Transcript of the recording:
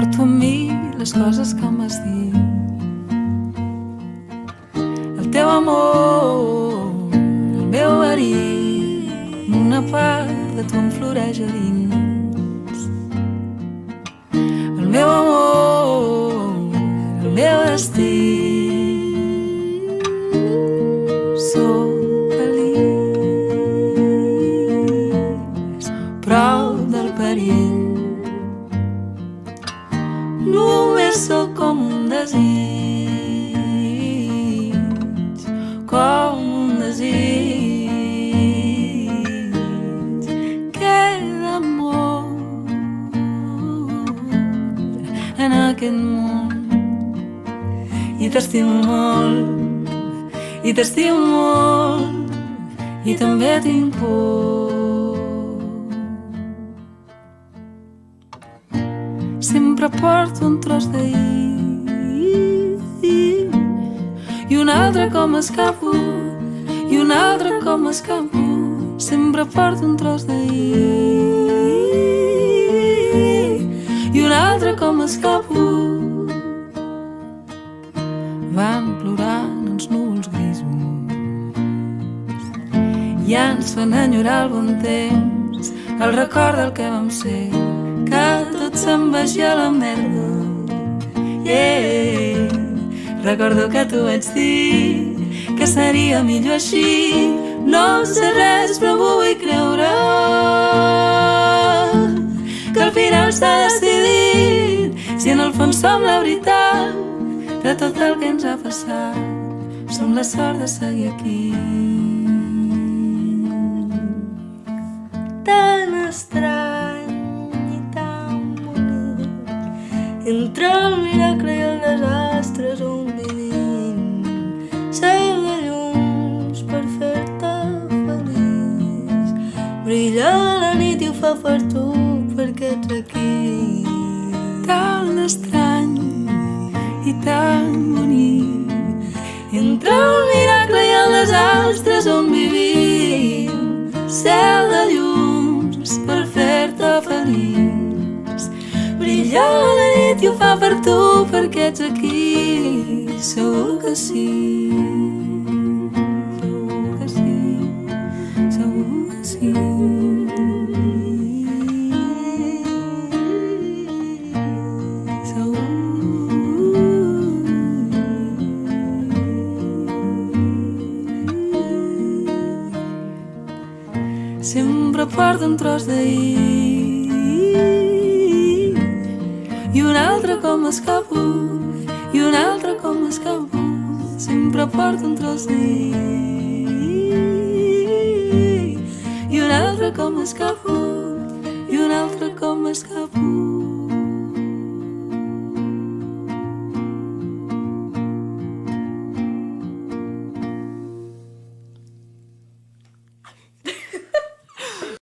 Porto amb mi les coses que m'has dit. El teu amor, el meu verí, una part de tu em floreix a dins. El meu amor, el meu destí. Sóc feliç, prou del perill. Només sóc com un desig, com un desig. Queda molt en aquest món i t'estimo molt, i t'estimo molt, i també tinc por. Sempre porto un tros d'ahir i un altre com escapo, i un altre com escapo. Sempre porto un tros d'ahir i un altre com escapo. Van plorant els núvols grisos i ens fan enyorar el bon temps, el record del que vam ser, que tot se'n vagi a la merda. Recordo que t'ho vaig dir, que seria millor així. No sé res però m'ho vull creure, que al final s'ha decidit. Si en el fons som la veritat de tot el que ens ha passat, som la sort de seguir aquí. Tan estrany i tan bonic, entre el miracle i el desastre on vivim. Cel de llums per fer-te feliç, brilla la nit i ho fa per tu perquè ets aquí. Tan estrany i tan bonic, entre el miracle i el desastre on vivim. Cel de llums per fer-te feliç, brilla la nit i ho fa per tu perquè ets aquí. Segur que sí, segur que sí, segur que sí. Sempre porto un tros d'ahir i un altre com escapo, i un altre com escapo. Sempre porto un tros d'ahir i un altre com escapo, i un altre com escapo.